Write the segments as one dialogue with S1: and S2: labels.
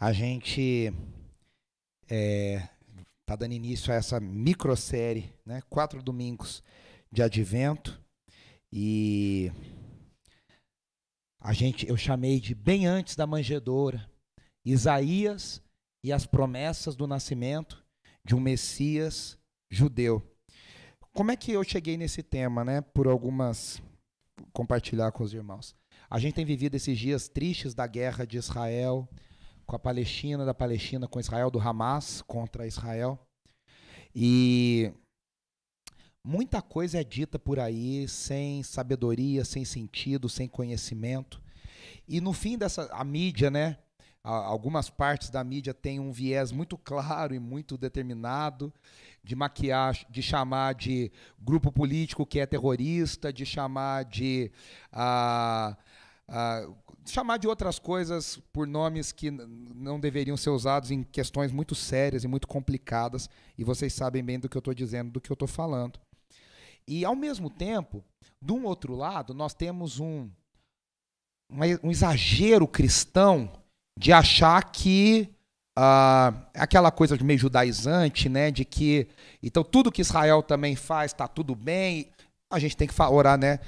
S1: A gente está dando início a essa microsérie, né? 4 domingos de Advento. E eu chamei de Bem Antes da Manjedoura, Isaías e as promessas do nascimento de um Messias judeu. Como é que eu cheguei nesse tema, né? Compartilhar com os irmãos. A gente tem vivido esses dias tristes da guerra de Israel com a Palestina, da Palestina com Israel, do Hamas contra Israel. E muita coisa é dita por aí sem sabedoria, sem sentido, sem conhecimento. E no fim a mídia, né? Algumas partes da mídia têm um viés muito claro e muito determinado de maquiar, de chamar de grupo político que é terrorista, de chamar de outras coisas por nomes que não deveriam ser usados em questões muito sérias e muito complicadas, e vocês sabem bem do que eu estou dizendo, do que eu estou falando. E, ao mesmo tempo, de um outro lado, nós temos um exagero cristão de achar que aquela coisa meio judaizante, né, de que então tudo que Israel também faz está tudo bem, a gente tem que orar, né?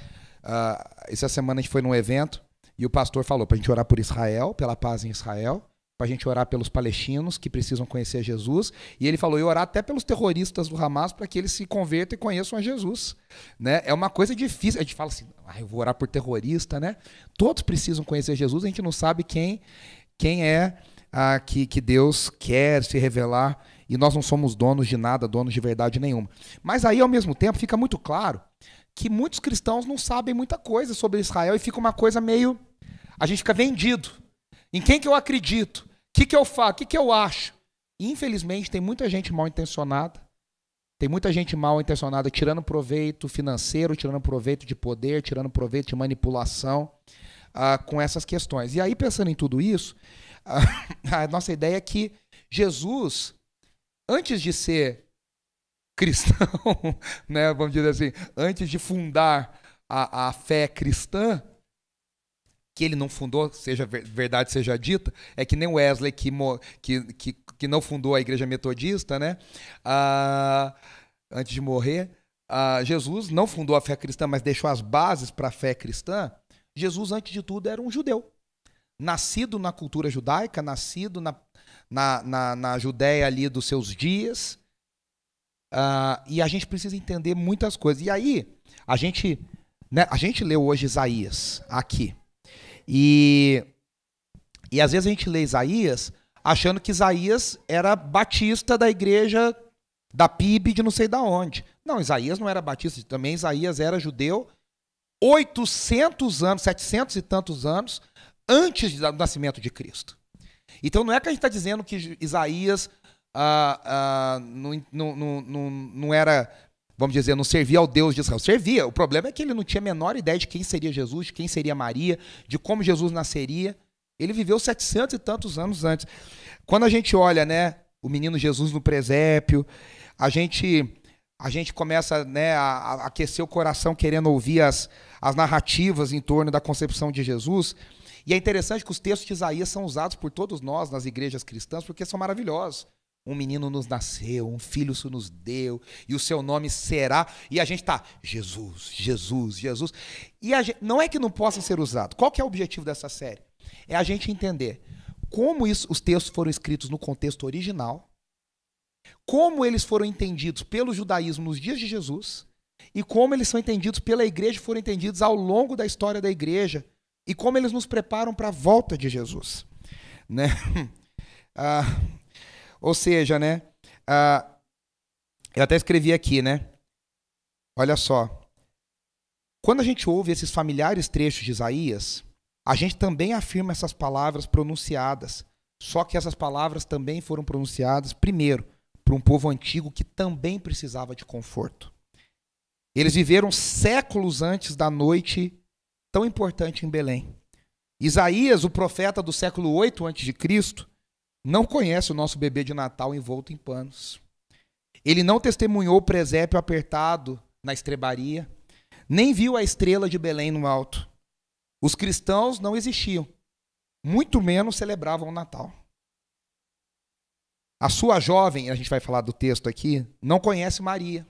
S1: Essa semana a gente foi num evento e o pastor falou para a gente orar por Israel, pela paz em Israel, para a gente orar pelos palestinos que precisam conhecer Jesus, e ele falou, e orar até pelos terroristas do Hamas para que eles se convertam e conheçam a Jesus, né? É uma coisa difícil, a gente fala assim, eu vou orar por terrorista, né? Todos precisam conhecer Jesus, a gente não sabe quem é que Deus quer se revelar, e nós não somos donos de nada, donos de verdade nenhuma. Mas aí, ao mesmo tempo, fica muito claro que muitos cristãos não sabem muita coisa sobre Israel, e fica uma coisa meio... A gente fica vendido. Em quem que eu acredito? O que eu faço? O que eu acho? E, infelizmente, tem muita gente mal intencionada. Tem muita gente mal intencionada tirando proveito financeiro, tirando proveito de poder, tirando proveito de manipulação com essas questões. E aí, pensando em tudo isso, a nossa ideia é que Jesus, antes de ser cristão, né, vamos dizer assim, antes de fundar a fé cristã, que ele não fundou, seja verdade seja dita, é que nem Wesley que não fundou a igreja metodista, né? Antes de morrer, Jesus não fundou a fé cristã, mas deixou as bases para a fé cristã. Jesus, antes de tudo, era um judeu, nascido na cultura judaica, nascido na Judéia ali dos seus dias, e a gente precisa entender muitas coisas. E aí, a gente leu hoje Isaías aqui. E às vezes a gente lê Isaías achando que Isaías era batista da igreja da PIB de não sei da onde. Não, Isaías não era batista, também Isaías era judeu 800 anos, 700 e tantos anos antes do nascimento de Cristo. Então não é que a gente está dizendo que Isaías não era, vamos dizer, não servia ao Deus de Israel. Servia. O problema é que ele não tinha a menor ideia de quem seria Jesus, de quem seria Maria, de como Jesus nasceria. Ele viveu 700 e tantos anos antes. Quando a gente olha, né, o menino Jesus no presépio, a gente começa, né, a aquecer o coração querendo ouvir as narrativas em torno da concepção de Jesus. E é interessante que os textos de Isaías são usados por todos nós nas igrejas cristãs porque são maravilhosos. Um menino nos nasceu, um filho se nos deu, e o seu nome será... E a gente está, Jesus, Jesus, Jesus. E não é que não possa ser usado. Qual que é o objetivo dessa série? É a gente entender como os textos foram escritos no contexto original, como eles foram entendidos pelo judaísmo nos dias de Jesus, e como eles são entendidos pela igreja, foram entendidos ao longo da história da igreja, e como eles nos preparam para a volta de Jesus. Né? Ou seja, né? Eu até escrevi aqui, né? Olha só. Quando a gente ouve esses familiares trechos de Isaías, a gente também afirma essas palavras pronunciadas. Só que essas palavras também foram pronunciadas, primeiro, por um povo antigo que também precisava de conforto. Eles viveram séculos antes da noite tão importante em Belém. Isaías, o profeta do século 8 a.C., não conhece o nosso bebê de Natal envolto em panos. Ele não testemunhou o presépio apertado na estrebaria, nem viu a estrela de Belém no alto. Os cristãos não existiam, muito menos celebravam o Natal. A sua jovem, a gente vai falar do texto aqui, não conhece Maria.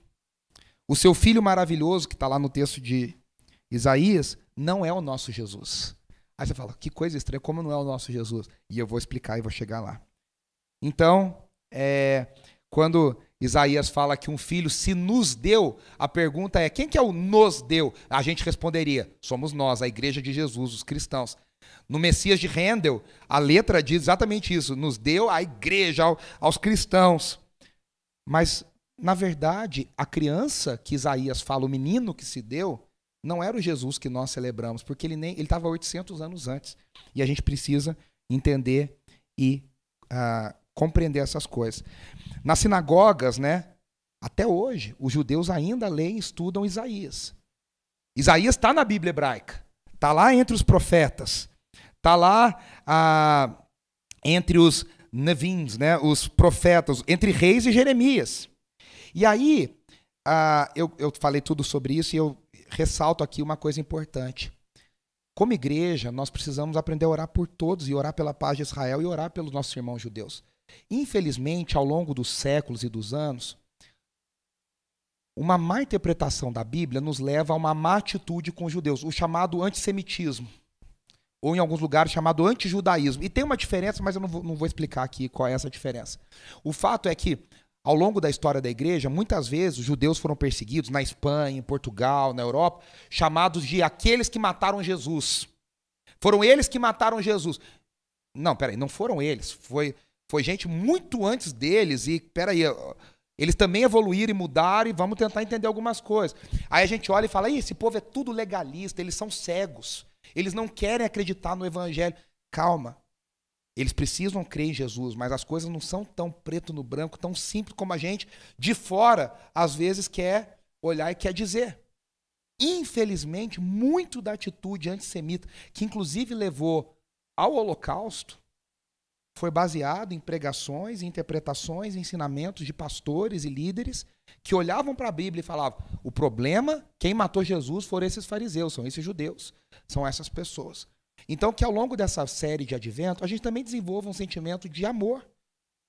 S1: O seu filho maravilhoso, que está lá no texto de Isaías, não é o nosso Jesus. Aí você fala, que coisa estranha, como não é o nosso Jesus? E eu vou explicar e vou chegar lá. Então, quando Isaías fala que um filho se nos deu, a pergunta é, quem que é o nos deu? A gente responderia, somos nós, a igreja de Jesus, os cristãos. No Messias de Handel, a letra diz exatamente isso, nos deu a igreja, aos cristãos. Mas, na verdade, a criança que Isaías fala, o menino que se deu, não era o Jesus que nós celebramos, porque ele estava 800 anos antes. E a gente precisa entender e compreender essas coisas. Nas sinagogas, né, até hoje, os judeus ainda leem e estudam Isaías. Isaías está na Bíblia hebraica, está lá entre os profetas, está lá entre os nevins, né, os profetas, entre Reis e Jeremias. E aí, eu falei tudo sobre isso e eu ressalto aqui uma coisa importante. Como igreja, nós precisamos aprender a orar por todos e orar pela paz de Israel e orar pelos nossos irmãos judeus. Infelizmente, ao longo dos séculos e dos anos, uma má interpretação da Bíblia nos leva a uma má atitude com os judeus, o chamado antissemitismo, ou em alguns lugares chamado antijudaísmo. E tem uma diferença, mas eu não vou explicar aqui qual é essa diferença. O fato é que, ao longo da história da igreja, muitas vezes os judeus foram perseguidos na Espanha, em Portugal, na Europa, chamados de aqueles que mataram Jesus. Foram eles que mataram Jesus. Não, peraí, não foram eles. Foi gente muito antes deles e, peraí, eles também evoluíram e mudaram e vamos tentar entender algumas coisas. Aí a gente olha e fala, esse povo é tudo legalista, eles são cegos, eles não querem acreditar no evangelho. Calma. Eles precisam crer em Jesus, mas as coisas não são tão preto no branco, tão simples como a gente, de fora, às vezes quer olhar e quer dizer. Infelizmente, muito da atitude antissemita, que inclusive levou ao Holocausto, foi baseado em pregações, interpretações, ensinamentos de pastores e líderes que olhavam para a Bíblia e falavam, o problema, quem matou Jesus foram esses fariseus, são esses judeus, são essas pessoas. Então, que ao longo dessa série de Advento, a gente também desenvolva um sentimento de amor,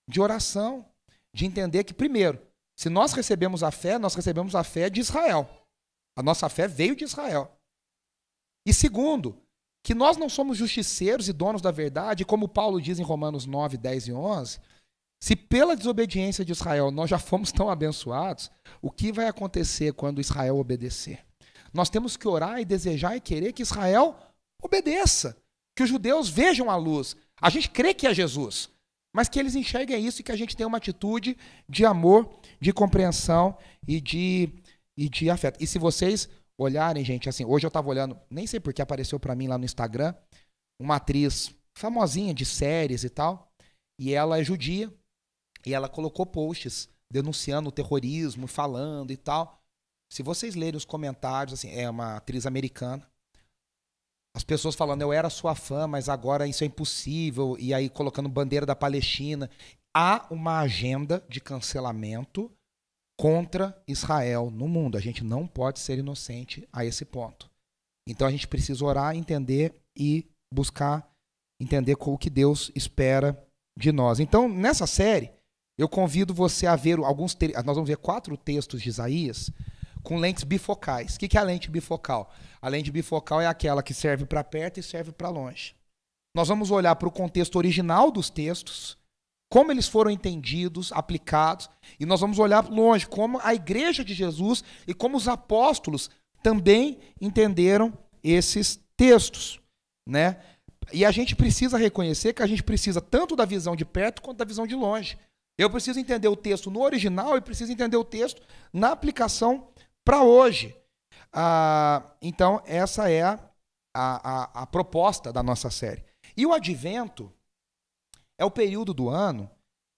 S1: de oração, de entender que, primeiro, se nós recebemos a fé, nós recebemos a fé de Israel. A nossa fé veio de Israel. E segundo, que nós não somos justiceiros e donos da verdade, como Paulo diz em Romanos 9, 10 e 11, se pela desobediência de Israel nós já fomos tão abençoados, o que vai acontecer quando Israel obedecer? Nós temos que orar e desejar e querer que Israel obedeça, que os judeus vejam a luz. A gente crê que é Jesus, mas que eles enxerguem isso e que a gente tenha uma atitude de amor, de compreensão e de afeto. E se vocês olharem, gente, assim, hoje eu estava olhando, nem sei porque apareceu para mim lá no Instagram, uma atriz famosinha de séries e tal, e ela é judia, e ela colocou posts denunciando o terrorismo, falando e tal. Se vocês lerem os comentários, assim, é uma atriz americana, as pessoas falando, eu era sua fã, mas agora isso é impossível, e aí colocando bandeira da Palestina. Há uma agenda de cancelamento contra Israel no mundo. A gente não pode ser inocente a esse ponto. Então a gente precisa orar, entender e buscar entender o que Deus espera de nós. Então, nessa série, eu convido você a ver nós vamos ver 4 textos de Isaías com lentes bifocais. O que é a lente bifocal? A lente bifocal é aquela que serve para perto e serve para longe. Nós vamos olhar para o contexto original dos textos, como eles foram entendidos, aplicados, e nós vamos olhar longe, como a igreja de Jesus e como os apóstolos também entenderam esses textos, né? E a gente precisa reconhecer que a gente precisa tanto da visão de perto quanto da visão de longe. Eu preciso entender o texto no original e preciso entender o texto na aplicação para hoje. Então, essa é a proposta da nossa série. E o Advento é o período do ano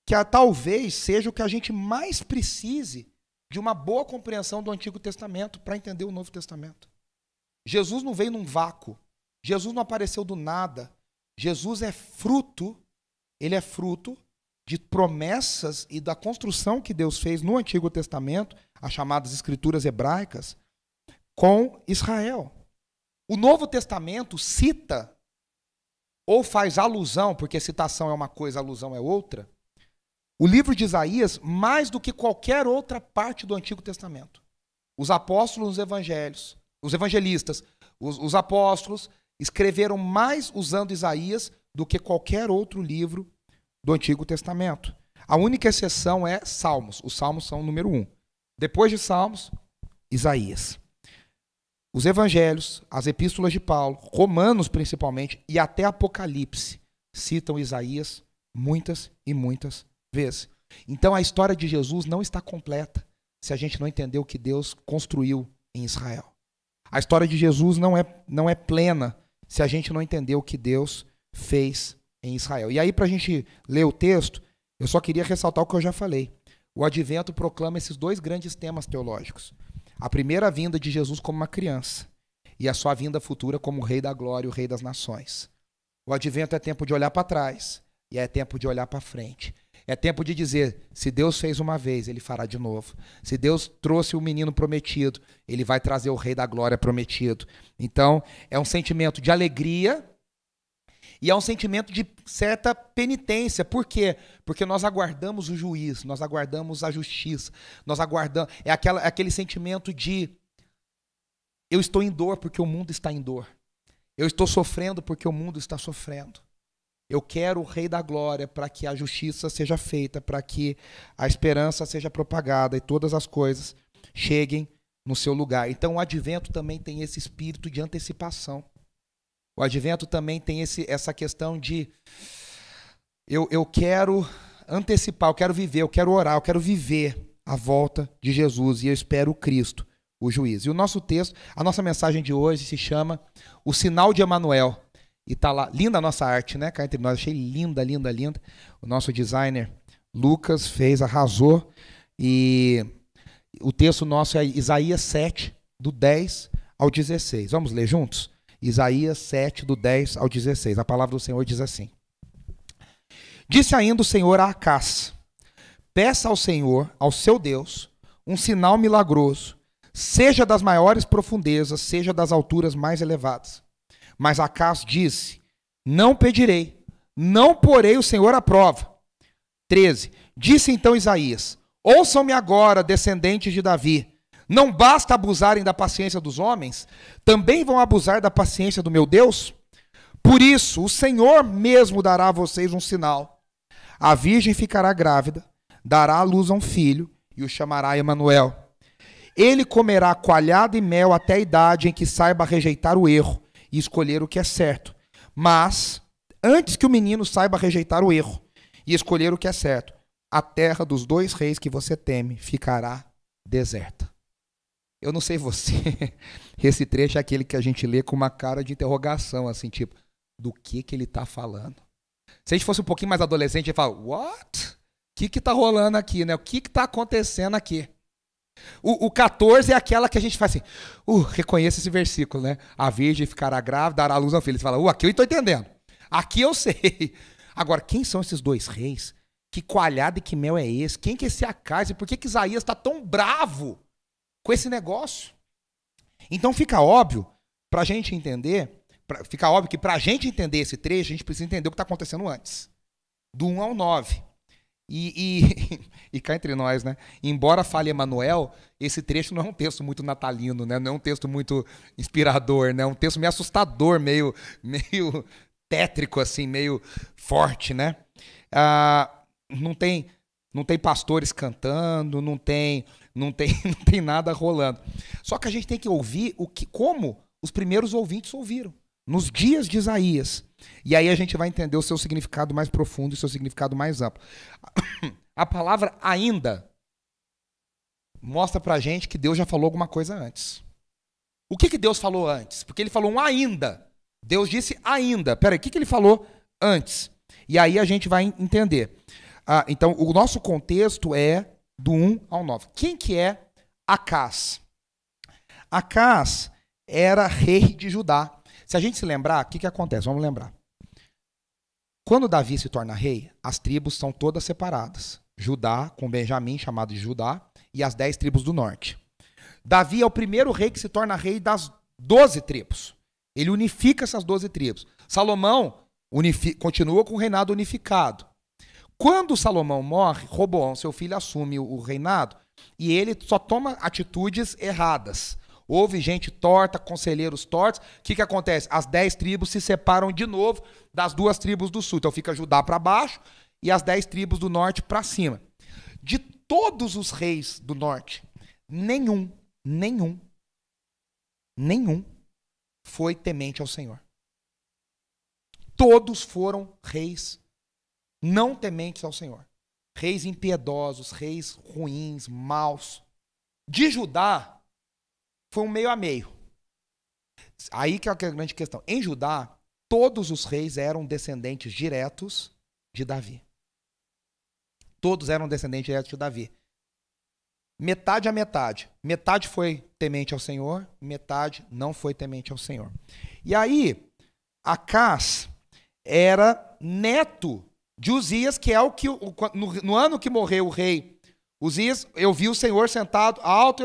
S1: que talvez seja o que a gente mais precise de uma boa compreensão do Antigo Testamento para entender o Novo Testamento. Jesus não veio num vácuo. Jesus não apareceu do nada. Jesus ele é fruto de promessas e da construção que Deus fez no Antigo Testamento, as chamadas Escrituras hebraicas, com Israel. O Novo Testamento cita ou faz alusão, porque citação é uma coisa, alusão é outra, o livro de Isaías mais do que qualquer outra parte do Antigo Testamento. Os apóstolos, os evangelhos, os evangelistas, os apóstolos escreveram mais usando Isaías do que qualquer outro livro do Antigo Testamento. A única exceção é Salmos. Os Salmos são o número 1. Depois de Salmos, Isaías. Os evangelhos, as epístolas de Paulo, Romanos principalmente, e até Apocalipse, citam Isaías muitas e muitas vezes. Então a história de Jesus não está completa se a gente não entender o que Deus construiu em Israel. A história de Jesus não é plena se a gente não entender o que Deus fez em Israel. E aí, para a gente ler o texto, eu só queria ressaltar o que eu já falei. O Advento proclama esses dois grandes temas teológicos. A primeira vinda de Jesus como uma criança e a sua vinda futura como o Rei da Glória e o Rei das Nações. O Advento é tempo de olhar para trás e é tempo de olhar para frente. É tempo de dizer, se Deus fez uma vez, Ele fará de novo. Se Deus trouxe o menino prometido, Ele vai trazer o Rei da Glória prometido. Então, é um sentimento de alegria e é um sentimento de certa penitência. Por quê? Porque nós aguardamos o juiz, nós aguardamos a justiça, nós aguardamos... É aquele sentimento de eu estou em dor porque o mundo está em dor. Eu estou sofrendo porque o mundo está sofrendo. Eu quero o Rei da Glória para que a justiça seja feita, para que a esperança seja propagada e todas as coisas cheguem no seu lugar. Então o Advento também tem esse espírito de antecipação. O Advento também tem essa questão de eu quero antecipar, eu quero viver, eu quero orar, eu quero viver a volta de Jesus e eu espero o Cristo, o juiz. E o nosso texto, a nossa mensagem de hoje se chama O Sinal de Emanuel. E tá lá, linda a nossa arte, né? Cá entre nós, achei linda, linda, linda. O nosso designer Lucas fez, arrasou. E o texto nosso é Isaías 7, do 10 ao 16. Vamos ler juntos? Isaías 7, do 10 ao 16. A palavra do Senhor diz assim. Disse ainda o Senhor a Acás, peça ao Senhor, ao seu Deus, um sinal milagroso, seja das maiores profundezas, seja das alturas mais elevadas. Mas Acás disse, não pedirei, não porei o Senhor à prova. 13. Disse então Isaías, ouçam-me agora, descendentes de Davi, não basta abusarem da paciência dos homens, também vão abusar da paciência do meu Deus? Por isso, o Senhor mesmo dará a vocês um sinal. A virgem ficará grávida, dará à luz a um filho e o chamará Emanuel. Ele comerá coalhada e mel até a idade em que saiba rejeitar o erro e escolher o que é certo. Mas, antes que o menino saiba rejeitar o erro e escolher o que é certo, a terra dos dois reis que você teme ficará deserta. Eu não sei você, esse trecho é aquele que a gente lê com uma cara de interrogação, assim, tipo, do que ele está falando? Se a gente fosse um pouquinho mais adolescente, a gente fala, what? O que está rolando aqui, né? O que está acontecendo aqui? O 14 é aquela que a gente faz assim, reconheça esse versículo, né? A virgem ficará grávida, dará à luz ao filho. Você fala, aqui eu estou entendendo. Aqui eu sei. Agora, quem são esses dois reis? Que coalhada e que mel é esse? Quem que é esse Acás? E por que Isaías está tão bravo com esse negócio? Então fica óbvio, para a gente entender, fica óbvio que para a gente entender esse trecho, a gente precisa entender o que está acontecendo antes. Do 1 ao 9. E cá entre nós, né? Embora fale Emanuel, esse trecho não é um texto muito natalino, né? Não é um texto muito inspirador, né? É um texto meio assustador, meio tétrico, assim, meio forte, né? Não tem pastores cantando, não tem nada rolando. Só que a gente tem que ouvir como os primeiros ouvintes ouviram, nos dias de Isaías. E aí a gente vai entender o seu significado mais profundo e o seu significado mais amplo. A palavra ainda mostra pra gente que Deus já falou alguma coisa antes. O que Deus falou antes? Porque ele falou um ainda. Deus disse ainda. Peraí, o que ele falou antes? E aí a gente vai entender. Então, o nosso contexto é do 1 ao 9. Quem que é Acás? Acás era rei de Judá. Se a gente se lembrar, o que acontece? Vamos lembrar. Quando Davi se torna rei, as tribos são todas separadas. Judá, com Benjamim, chamado de Judá, e as 10 tribos do norte. Davi é o primeiro rei que se torna rei das 12 tribos. Ele unifica essas 12 tribos. Salomão continua com o reinado unificado. Quando Salomão morre, Roboão, seu filho, assume o reinado e ele só toma atitudes erradas. Houve gente torta, conselheiros tortos. O que acontece? As 10 tribos se separam de novo das 2 tribos do sul. Então fica Judá para baixo e as 10 tribos do norte para cima. De todos os reis do norte, nenhum foi temente ao Senhor. Todos foram reis não tementes ao Senhor. Reis impiedosos, reis ruins, maus. De Judá, foi um meio a meio. Aí que é a grande questão. Em Judá, todos os reis eram descendentes diretos de Davi. Todos eram descendentes diretos de Davi. Metade a metade. Metade foi temente ao Senhor, metade não foi temente ao Senhor. E aí, Acás era neto de Uzias, que é o que, no ano que morreu o rei Uzias, eu vi o Senhor sentado alto,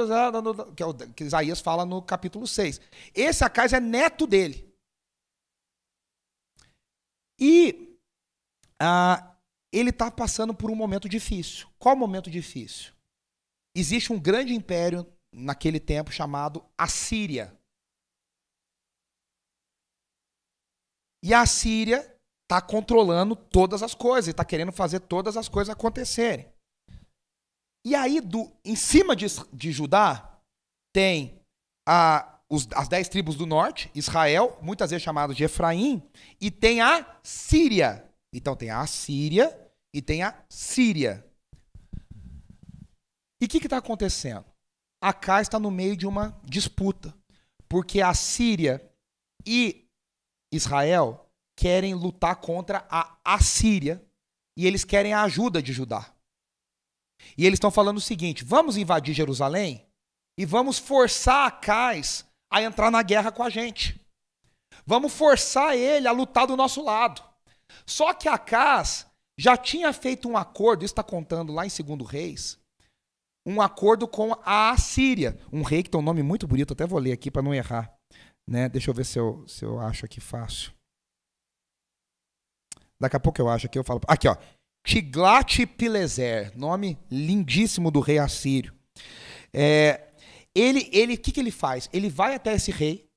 S1: que é o que Isaías fala no capítulo 6. Esse Acás é neto dele. E ele está passando por um momento difícil. Qual momento difícil? Existe um grande império naquele tempo chamado Assíria. E a Assíria está controlando todas as coisas, está querendo fazer todas as coisas acontecerem. E aí, em cima de Judá, tem as 10 tribos do norte, Israel, muitas vezes chamado de Efraim, e tem a Síria. Então tem a Assíria e tem a Síria. E o que está acontecendo? Acás está no meio de uma disputa, porque a Síria e Israel querem lutar contra a Assíria e eles querem a ajuda de Judá. E eles estão falando o seguinte: vamos invadir Jerusalém e vamos forçar Acás a entrar na guerra com a gente. Vamos forçar ele a lutar do nosso lado. Só que Acás já tinha feito um acordo, isso está contando lá em 2 Reis, um acordo com a Assíria, um rei que tem um nome muito bonito, até vou ler aqui para não errar. Né? Deixa eu ver se eu acho aqui fácil. Daqui a pouco eu acho aqui, eu falo. Aqui, ó. Tiglat-Pileser, nome lindíssimo do rei assírio. O que ele faz? Ele vai até esse rei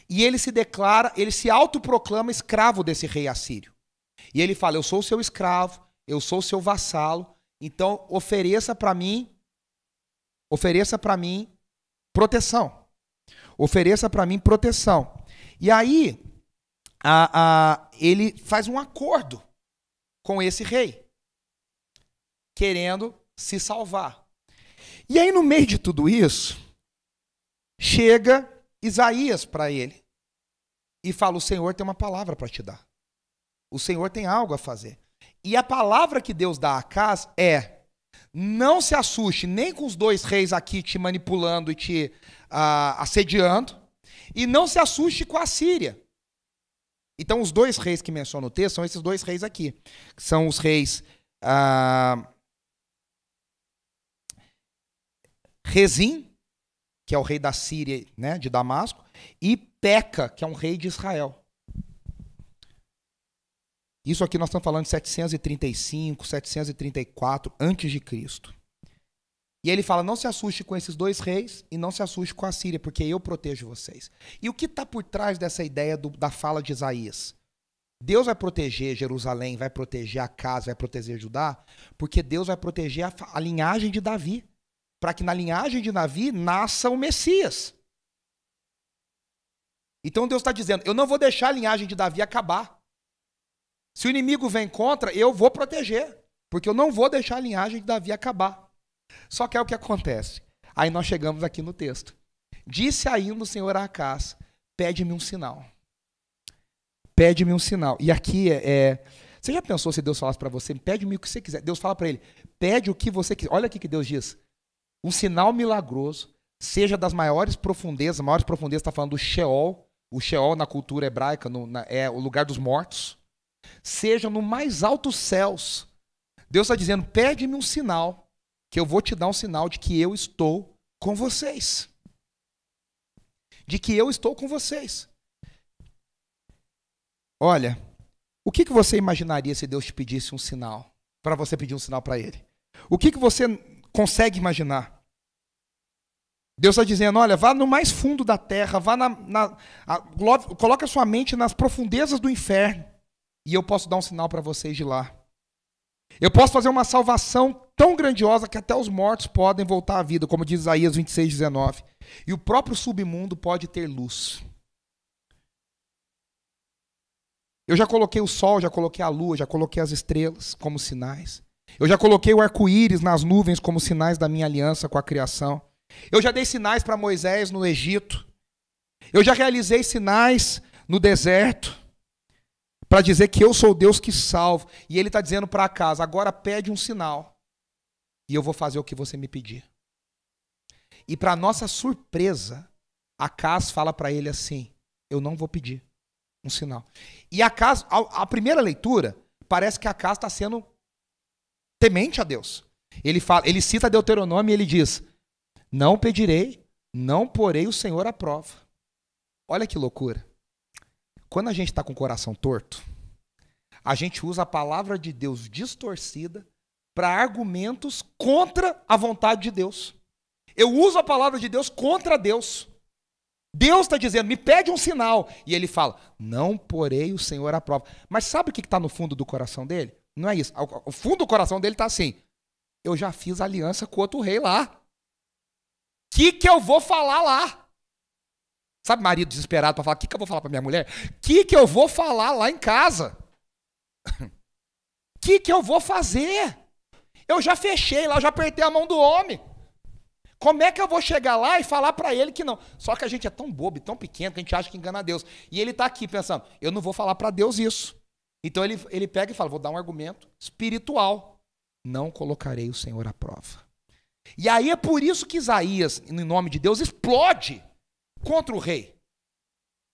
S1: e ele se declara, ele se autoproclama escravo desse rei assírio. E ele fala: eu sou o seu escravo, eu sou o seu vassalo, então ofereça para mim proteção. Ofereça para mim proteção. E aí, ele faz um acordo com esse rei, querendo se salvar. E aí, no meio de tudo isso, chega Isaías para ele e fala: o Senhor tem uma palavra para te dar. O Senhor tem algo a fazer. E a palavra que Deus dá a Acás é: não se assuste nem com os 2 reis aqui te manipulando e te assediando, e não se assuste com a Síria. Então, os 2 reis que menciona o texto são esses 2 reis aqui. São os reis Rezim, que é o rei da Síria, né, de Damasco, e Peca, que é um rei de Israel. Isso aqui nós estamos falando de 735, 734 a.C. E ele fala: não se assuste com esses 2 reis e não se assuste com a Síria, porque eu protejo vocês. E o que está por trás dessa ideia da fala de Isaías? Deus vai proteger Jerusalém, vai proteger Acás, vai proteger Judá, porque Deus vai proteger a linhagem de Davi, para que na linhagem de Davi nasça o Messias. Então Deus está dizendo: eu não vou deixar a linhagem de Davi acabar. Se o inimigo vem contra, eu vou proteger, porque eu não vou deixar a linhagem de Davi acabar. Só que é o que acontece. Aí nós chegamos aqui no texto. Disse ainda o Senhor a Acás: pede-me um sinal. Pede-me um sinal. E aqui você já pensou se Deus falasse para você: pede-me o que você quiser? Deus fala para ele: pede o que você quiser. Olha aqui que Deus diz: um sinal milagroso, seja das maiores profundezas. Maiores profundezas está falando do Sheol. O Sheol na cultura hebraica é o lugar dos mortos. Seja no mais altos céus. Deus está dizendo: pede-me um sinal, que eu vou te dar um sinal de que eu estou com vocês. De que eu estou com vocês. Olha, o que você imaginaria se Deus te pedisse um sinal? para você pedir um sinal para ele? O que você consegue imaginar? Deus está dizendo, olha, vá no mais fundo da terra, vá coloque a sua mente nas profundezas do inferno, e eu posso dar um sinal para vocês de lá. Eu posso fazer uma salvação tão grandiosa que até os mortos podem voltar à vida, como diz Isaías 26:19. E o próprio submundo pode ter luz. Eu já coloquei o sol, já coloquei a lua, já coloquei as estrelas como sinais. Eu já coloquei o arco-íris nas nuvens como sinais da minha aliança com a criação. Eu já dei sinais para Moisés no Egito. Eu já realizei sinais no deserto para dizer que eu sou o Deus que salvo. E ele está dizendo para Acas, agora pede um sinal e eu vou fazer o que você me pedir. E para nossa surpresa, Acas fala para ele assim, eu não vou pedir um sinal. E Acas, a primeira leitura, parece que Acas está sendo temente a Deus. Ele cita Deuteronômio e ele diz, não pedirei, não porei o Senhor à prova. Olha que loucura. Quando a gente está com o coração torto, a gente usa a palavra de Deus distorcida para argumentos contra a vontade de Deus. Eu uso a palavra de Deus contra Deus. Deus está dizendo, me pede um sinal. E ele fala, não porei o Senhor à prova. Mas sabe o que está no fundo do coração dele? Não é isso. O fundo do coração dele está assim, eu já fiz aliança com outro rei lá. O que eu vou falar lá? Sabe marido desesperado para falar, o que eu vou falar para minha mulher? O que eu vou falar lá em casa? O que eu vou fazer? Eu já fechei lá, eu já apertei a mão do homem. Como é que eu vou chegar lá e falar para ele que não? Só que a gente é tão bobo e tão pequeno que a gente acha que engana Deus. E ele está aqui pensando, eu não vou falar para Deus isso. Então ele pega e fala, vou dar um argumento espiritual. Não colocarei o Senhor à prova. E aí é por isso que Isaías, em nome de Deus, explode contra o rei.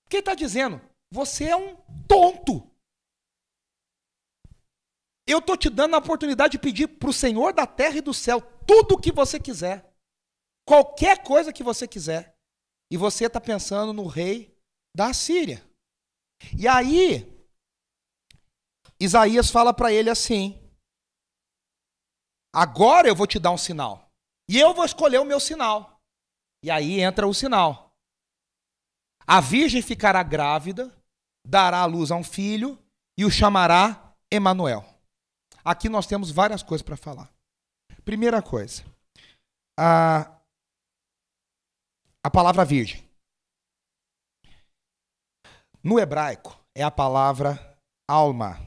S1: Porque ele está dizendo, você é um tonto. Eu estou te dando a oportunidade de pedir para o Senhor da terra e do céu tudo o que você quiser. Qualquer coisa que você quiser. E você está pensando no rei da Assíria. E aí, Isaías fala para ele assim, agora eu vou te dar um sinal. E eu vou escolher o meu sinal. E aí entra o sinal. A virgem ficará grávida, dará à luz a um filho e o chamará Emanuel. Aqui nós temos várias coisas para falar. Primeira coisa, a palavra virgem. No hebraico é a palavra alma,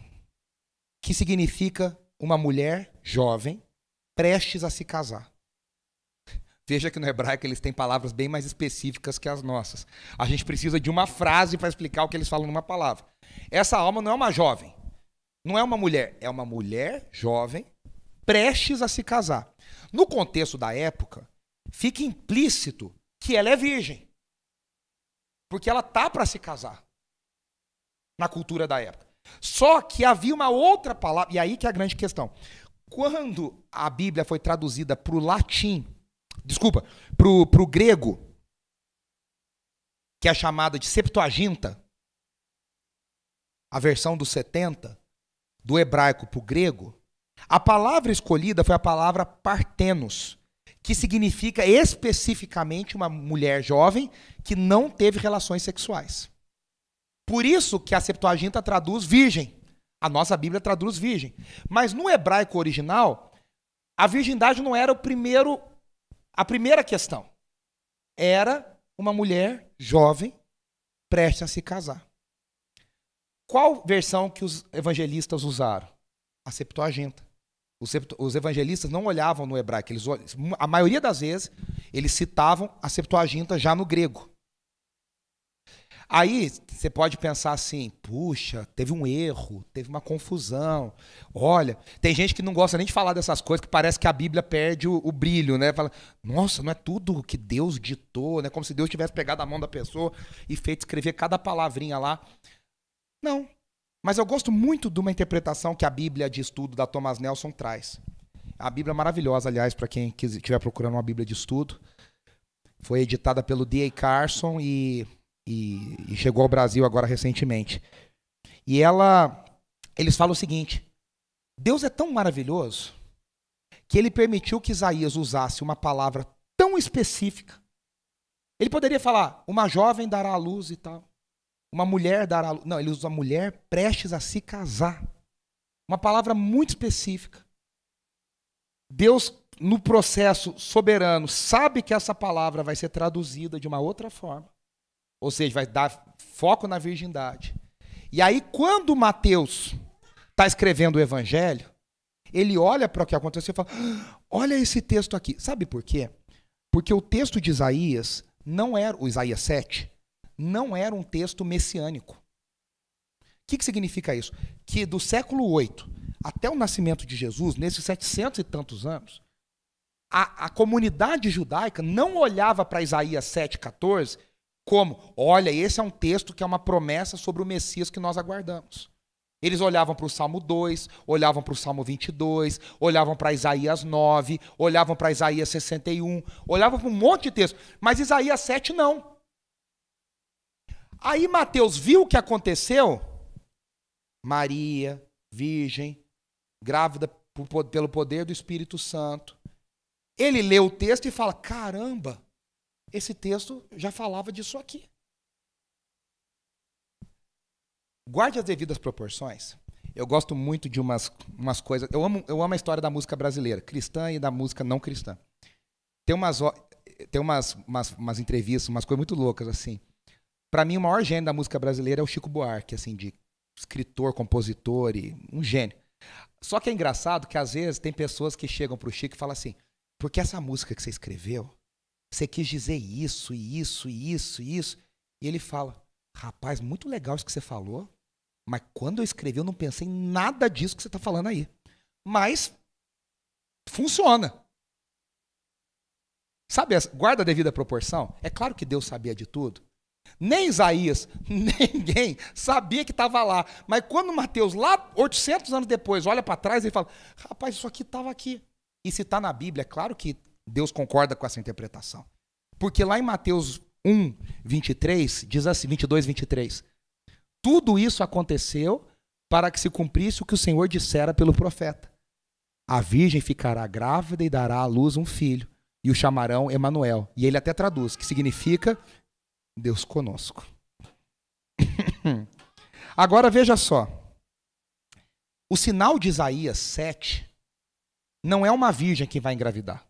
S1: que significa uma mulher jovem prestes a se casar. Veja que no hebraico eles têm palavras bem mais específicas que as nossas. A gente precisa de uma frase para explicar o que eles falam numa palavra. Essa alma não é uma jovem, não é uma mulher, é uma mulher jovem prestes a se casar. No contexto da época, fica implícito que ela é virgem, porque ela tá para se casar, na cultura da época. Só que havia uma outra palavra, e aí que é a grande questão. Quando a Bíblia foi traduzida para o latim, para o grego, que é chamada de Septuaginta, a versão dos 70, do hebraico para o grego, a palavra escolhida foi a palavra partenos, que significa especificamente uma mulher jovem que não teve relações sexuais. Por isso que a Septuaginta traduz virgem. A nossa Bíblia traduz virgem. Mas no hebraico original, a virgindade não era a primeira questão. Era uma mulher jovem prestes a se casar. Qual versão que os evangelistas usaram? A Septuaginta. Os evangelistas não olhavam no hebraico. A maioria das vezes, eles citavam a Septuaginta já no grego. Aí você pode pensar assim, puxa, teve um erro, teve uma confusão. Olha, tem gente que não gosta nem de falar dessas coisas, que parece que a Bíblia perde o brilho, né? Fala, nossa, não é tudo que Deus ditou, né? Como se Deus tivesse pegado a mão da pessoa e feito escrever cada palavrinha lá. Não. Mas eu gosto muito de uma interpretação que a Bíblia de Estudo da Thomas Nelson traz. A Bíblia é maravilhosa, aliás, para quem estiver procurando uma Bíblia de estudo. Foi editada pelo D.A. Carson e chegou ao Brasil agora recentemente. E eles falam o seguinte, Deus é tão maravilhoso que ele permitiu que Isaías usasse uma palavra tão específica. Ele poderia falar, uma jovem dará à luz e tal. Uma mulher dará à luz. Não, ele usa a mulher prestes a se casar. Uma palavra muito específica. Deus, no processo soberano, sabe que essa palavra vai ser traduzida de uma outra forma. Ou seja, vai dar foco na virgindade. E aí, quando Mateus está escrevendo o evangelho, ele olha para o que aconteceu e fala, olha esse texto aqui. Sabe por quê? Porque o texto de Isaías não era, o Isaías 7, não era um texto messiânico. O que significa isso? Que do século 8 até o nascimento de Jesus, nesses 700 e tantos anos, a comunidade judaica não olhava para Isaías 7,14 como, olha, esse é um texto que é uma promessa sobre o Messias que nós aguardamos. Eles olhavam para o Salmo 2, olhavam para o Salmo 22, olhavam para Isaías 9, olhavam para Isaías 61, olhavam para um monte de texto. Mas Isaías 7 não. Aí Mateus viu o que aconteceu. Maria, virgem, grávida pelo poder do Espírito Santo. Ele lê o texto e fala, caramba, esse texto já falava disso aqui. Guarde as devidas proporções. Eu gosto muito de umas coisas. Eu amo a história da música brasileira, cristã e da música não cristã. Tem umas entrevistas, umas coisas muito loucas, assim. Para mim, o maior gênio da música brasileira é o Chico Buarque, assim, de escritor, compositor e um gênio. Só que é engraçado que, às vezes, tem pessoas que chegam pro Chico e falam assim, porque essa música que você escreveu, você quis dizer isso, e isso, e isso, e isso. E ele fala, rapaz, muito legal isso que você falou, mas quando eu escrevi eu não pensei em nada disso que você está falando aí. Mas funciona. Sabe, guarda a devida proporção. É claro que Deus sabia de tudo. Nem Isaías, ninguém sabia que estava lá. Mas quando Mateus, lá 800 anos depois, olha para trás e fala, rapaz, isso aqui estava aqui. E se está na Bíblia, é claro que Deus concorda com essa interpretação. Porque lá em Mateus 1, 23, diz assim, 22, 23. Tudo isso aconteceu para que se cumprisse o que o Senhor dissera pelo profeta. A virgem ficará grávida e dará à luz um filho, e o chamarão Emanuel. E ele até traduz, que significa Deus conosco. Agora veja só. O sinal de Isaías 7 não é uma virgem que vai engravidar.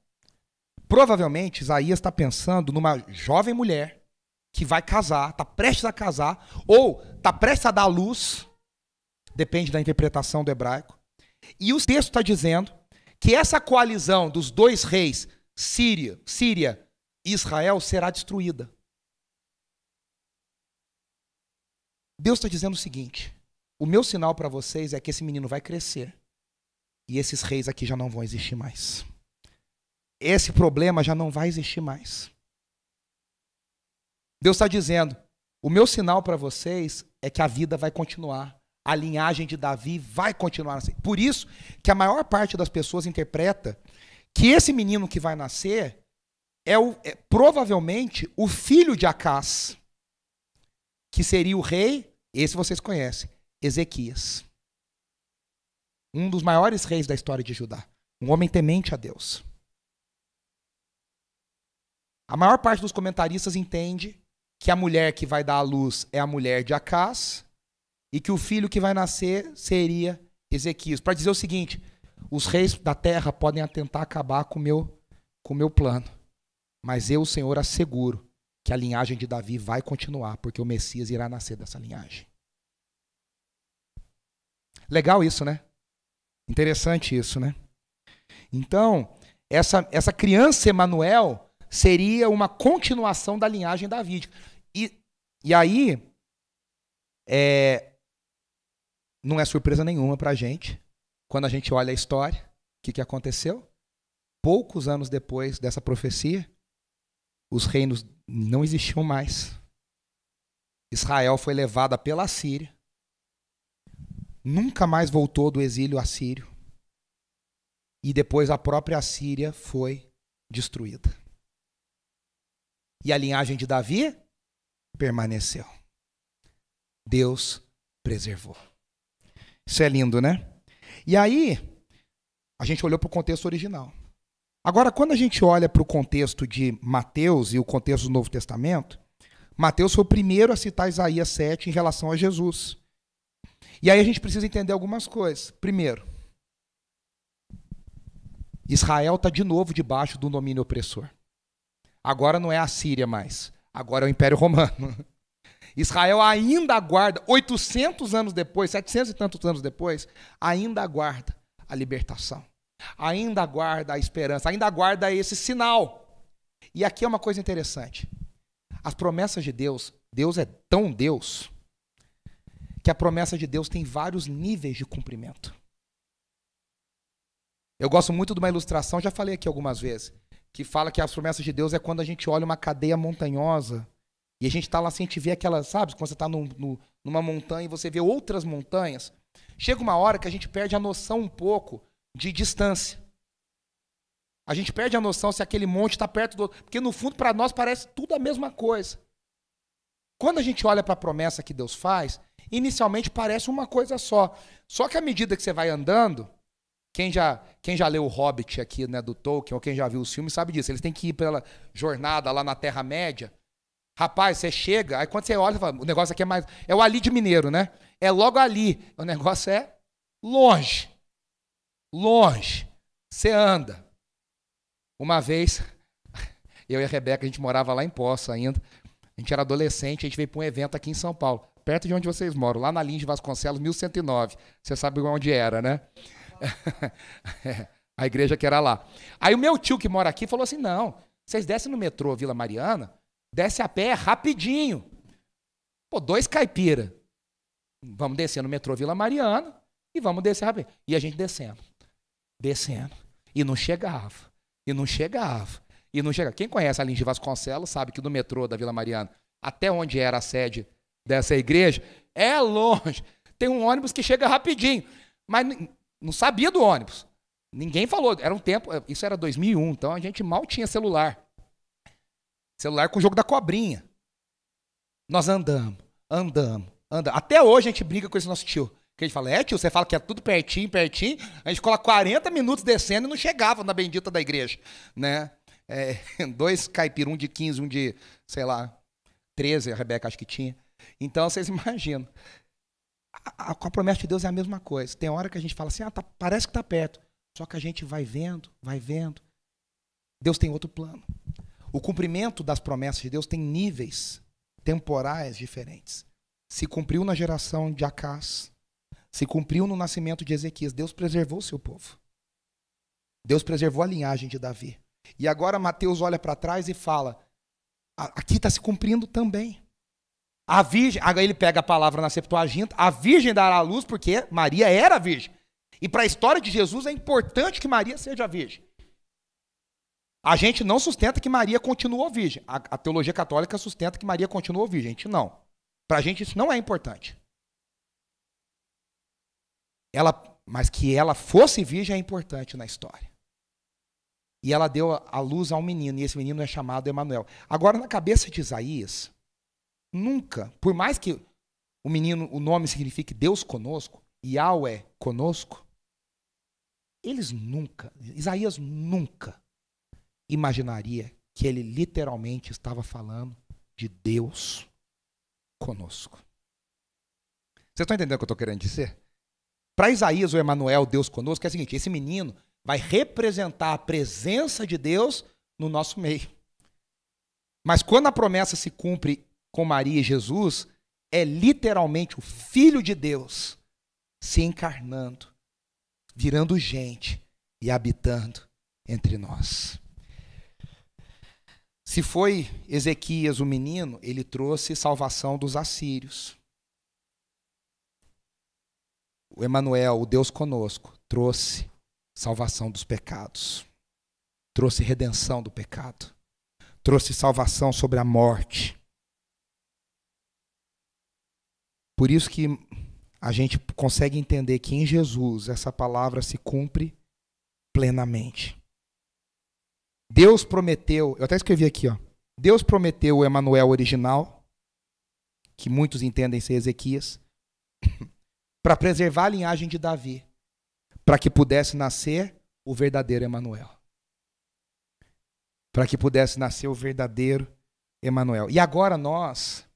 S1: Provavelmente Isaías está pensando numa jovem mulher que vai casar, está prestes a casar, ou está prestes a dar à luz, depende da interpretação do hebraico. E o texto está dizendo que essa coalizão dos dois reis, Síria e Israel, será destruída. Deus está dizendo o seguinte, o meu sinal para vocês é que esse menino vai crescer e esses reis aqui já não vão existir mais. Esse problema já não vai existir mais. Deus está dizendo, o meu sinal para vocês é que a vida vai continuar. A linhagem de Davi vai continuar assim. Por isso que a maior parte das pessoas interpreta que esse menino que vai nascer é provavelmente o filho de Acás, que seria o rei, esse vocês conhecem, Ezequias. Um dos maiores reis da história de Judá. Um homem temente a Deus. A maior parte dos comentaristas entende que a mulher que vai dar à luz é a mulher de Acás e que o filho que vai nascer seria Ezequias. Para dizer o seguinte, os reis da terra podem tentar acabar com o meu plano, mas eu, o Senhor, asseguro que a linhagem de Davi vai continuar, porque o Messias irá nascer dessa linhagem. Legal isso, né? Interessante isso, né? Então, essa criança Emanuel seria uma continuação da linhagem davídica. E aí, não é surpresa nenhuma para a gente, quando a gente olha a história, o que aconteceu? Poucos anos depois dessa profecia, os reinos não existiam mais. Israel foi levada pela Síria, nunca mais voltou do exílio assírio, e depois a própria Síria foi destruída. E a linhagem de Davi permaneceu. Deus preservou. Isso é lindo, né? E aí, a gente olhou para o contexto original. Agora, quando a gente olha para o contexto de Mateus e o contexto do Novo Testamento, Mateus foi o primeiro a citar Isaías 7 em relação a Jesus. E aí a gente precisa entender algumas coisas. Primeiro, Israel está de novo debaixo do domínio opressor. Agora não é a Síria mais, agora é o Império Romano. Israel ainda aguarda, 800 anos depois, 700 e tantos anos depois, ainda aguarda a libertação. Ainda aguarda a esperança, ainda aguarda esse sinal. E aqui é uma coisa interessante. As promessas de Deus, Deus é tão Deus, que a promessa de Deus tem vários níveis de cumprimento. Eu gosto muito de uma ilustração, já falei aqui algumas vezes, que fala que as promessas de Deus é quando a gente olha uma cadeia montanhosa, e a gente está lá assim, a gente vê aquelas, sabe, quando você está numa montanha e você vê outras montanhas, chega uma hora que a gente perde a noção um pouco de distância. A gente perde a noção se aquele monte está perto do outro, porque no fundo para nós parece tudo a mesma coisa. Quando a gente olha para a promessa que Deus faz, inicialmente parece uma coisa só. Só que à medida que você vai andando, quem já leu o Hobbit aqui, né, do Tolkien, ou quem já viu os filmes sabe disso, eles têm que ir pela jornada lá na Terra-média. Rapaz, você chega, aí quando você olha, você fala, o negócio aqui é mais... É o ali de Mineiro, né? É logo ali. O negócio é longe. Longe. Você anda. Uma vez, eu e a Rebeca, a gente morava lá em Poços ainda. A gente era adolescente, a gente veio para um evento aqui em São Paulo, perto de onde vocês moram, lá na Lins de Vasconcelos, 1109. Você sabe onde era, né? A igreja que era lá. Aí o meu tio que mora aqui falou assim, não, vocês descem no metrô Vila Mariana, desce a pé rapidinho. Pô, 2 caipira. Vamos descer no metrô Vila Mariana e vamos descer rapidinho. E a gente descendo. E não chegava. E não chegava. Quem conhece a Lins de Vasconcelos sabe que do metrô da Vila Mariana até onde era a sede dessa igreja é longe. Tem um ônibus que chega rapidinho. Mas não sabia do ônibus. Ninguém falou. Era um tempo, isso era 2001, então a gente mal tinha celular. Celular com o jogo da cobrinha. Nós andamos. Até hoje a gente briga com esse nosso tio. Que a gente fala, tio, você fala que é tudo pertinho. A gente ficou lá 40 minutos descendo e não chegava na bendita da igreja. Né? 2 caipiras, um de 15, um de, sei lá, 13, a Rebeca acho que tinha. Então vocês imaginam. Com a promessa de Deus é a mesma coisa. Tem hora que a gente fala assim, parece que está perto. Só que a gente vai vendo. Deus tem outro plano. O cumprimento das promessas de Deus tem níveis temporais diferentes. Se cumpriu na geração de Acás, se cumpriu no nascimento de Ezequias. Deus preservou o seu povo. Deus preservou a linhagem de Davi. E agora Mateus olha para trás e fala, aqui está se cumprindo também. A virgem, aí ele pega a palavra na Septuaginta, a virgem dará à luz porque Maria era virgem. E para a história de Jesus é importante que Maria seja virgem. A gente não sustenta que Maria continuou virgem. A teologia católica sustenta que Maria continuou virgem. A gente não. Para a gente isso não é importante. Mas que ela fosse virgem é importante na história. E ela deu a luz a um menino, e esse menino é chamado Emanuel. Agora, na cabeça de Isaías, nunca, por mais que o nome signifique Deus conosco, Yahweh conosco, Isaías nunca imaginaria que ele literalmente estava falando de Deus conosco. Vocês estão entendendo o que eu estou querendo dizer? Para Isaías, o Emanuel, Deus conosco, é o seguinte, esse menino vai representar a presença de Deus no nosso meio. Mas quando a promessa se cumpre com Maria e Jesus, é literalmente o Filho de Deus se encarnando, virando gente e habitando entre nós. Se foi Ezequias o menino, ele trouxe salvação dos assírios. O Emanuel, o Deus conosco, trouxe salvação dos pecados. Trouxe redenção do pecado. Trouxe salvação sobre a morte. Por isso que a gente consegue entender que em Jesus essa palavra se cumpre plenamente. Deus prometeu, eu até escrevi aqui, Deus prometeu o Emanuel original, que muitos entendem ser Ezequias, para preservar a linhagem de Davi, para que pudesse nascer o verdadeiro Emanuel. Para que pudesse nascer o verdadeiro Emanuel. E agora nós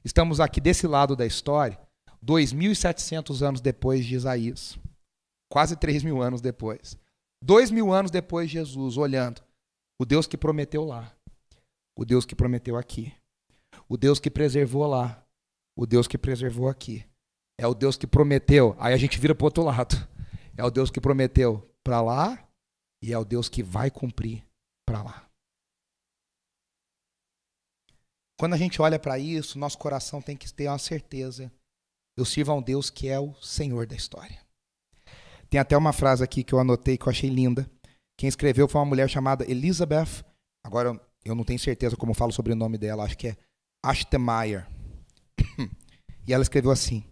S1: estamos aqui desse lado da história, 2.700 anos depois de Isaías. Quase 3.000 anos depois. 2.000 anos depois de Jesus, olhando. O Deus que prometeu lá. O Deus que prometeu aqui. O Deus que preservou lá. O Deus que preservou aqui. É o Deus que prometeu. Aí a gente vira para o outro lado. É o Deus que prometeu para lá e é o Deus que vai cumprir para lá. Quando a gente olha para isso, nosso coração tem que ter uma certeza. Eu sirvo a um Deus que é o Senhor da história. Tem até uma frase aqui que eu anotei que eu achei linda. Quem escreveu foi uma mulher chamada Elizabeth. Agora eu não tenho certeza como eu falo sobre o nome dela. Acho que é Ashtemeyer. E ela escreveu assim: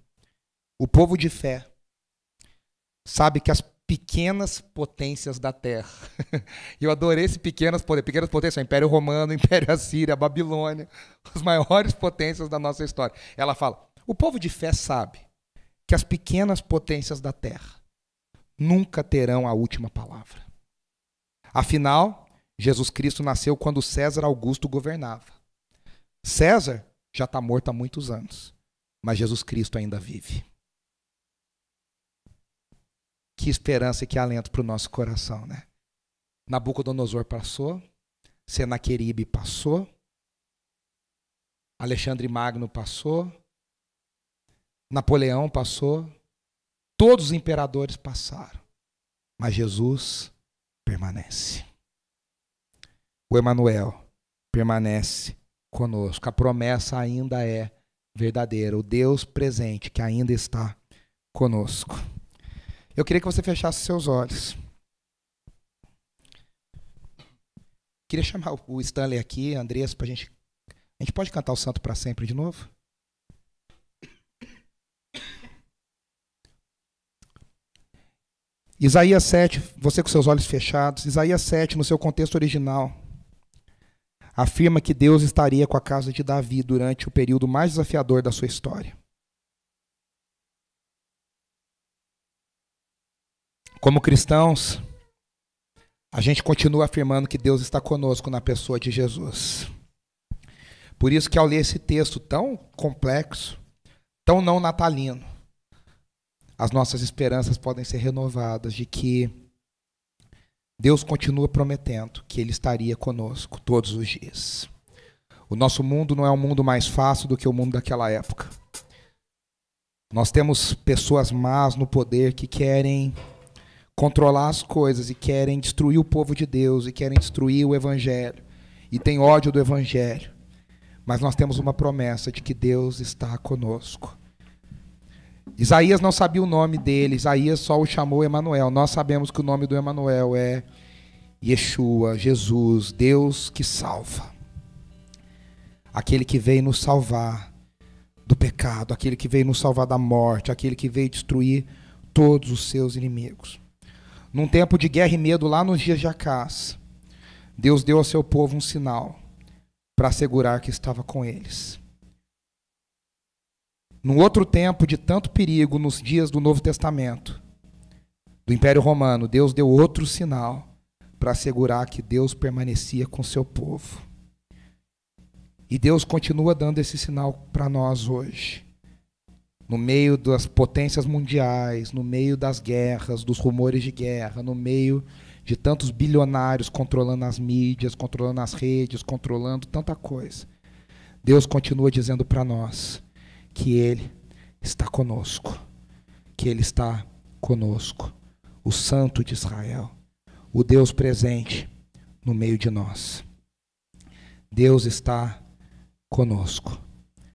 S1: o povo de fé sabe que as pequenas potências da terra. Eu adorei esse pequenas potências, o Império Romano, o Império Assírio, a Babilônia, as maiores potências da nossa história. Ela fala: o povo de fé sabe que as pequenas potências da terra nunca terão a última palavra. Afinal, Jesus Cristo nasceu quando César Augusto governava. César já está morto há muitos anos, mas Jesus Cristo ainda vive. Que esperança e que alento para o nosso coração, né? Nabucodonosor passou, Senaqueribe passou, Alexandre Magno passou, Napoleão passou, todos os imperadores passaram, mas Jesus permanece. O Emanuel permanece conosco. A promessa ainda é verdadeira. O Deus presente que ainda está conosco. Eu queria que você fechasse seus olhos. Queria chamar o Stanley aqui, a Andressa, para a gente pode cantar o Santo para Sempre de novo? Isaías 7, você com seus olhos fechados, Isaías 7, no seu contexto original, afirma que Deus estaria com a casa de Davi durante o período mais desafiador da sua história. Como cristãos, a gente continua afirmando que Deus está conosco na pessoa de Jesus. Por isso que ao ler esse texto tão complexo, tão não natalino, as nossas esperanças podem ser renovadas de que Deus continua prometendo que Ele estaria conosco todos os dias. O nosso mundo não é um mundo mais fácil do que o mundo daquela época. Nós temos pessoas más no poder que querem controlar as coisas e querem destruir o povo de Deus e querem destruir o Evangelho e tem ódio do Evangelho. Mas nós temos uma promessa de que Deus está conosco. Isaías não sabia o nome dele, Isaías só o chamou Emanuel. Nós sabemos que o nome do Emanuel é Yeshua, Jesus, Deus que salva. Aquele que veio nos salvar do pecado, aquele que veio nos salvar da morte, aquele que veio destruir todos os seus inimigos. Num tempo de guerra e medo, lá nos dias de Acás, Deus deu ao seu povo um sinal para assegurar que estava com eles. Num outro tempo de tanto perigo, nos dias do Novo Testamento, do Império Romano, Deus deu outro sinal para assegurar que Deus permanecia com seu povo. E Deus continua dando esse sinal para nós hoje. No meio das potências mundiais, no meio das guerras, dos rumores de guerra, no meio de tantos bilionários controlando as mídias, controlando as redes, controlando tanta coisa. Deus continua dizendo para nós que Ele está conosco, que Ele está conosco, o Santo de Israel, o Deus presente no meio de nós. Deus está conosco.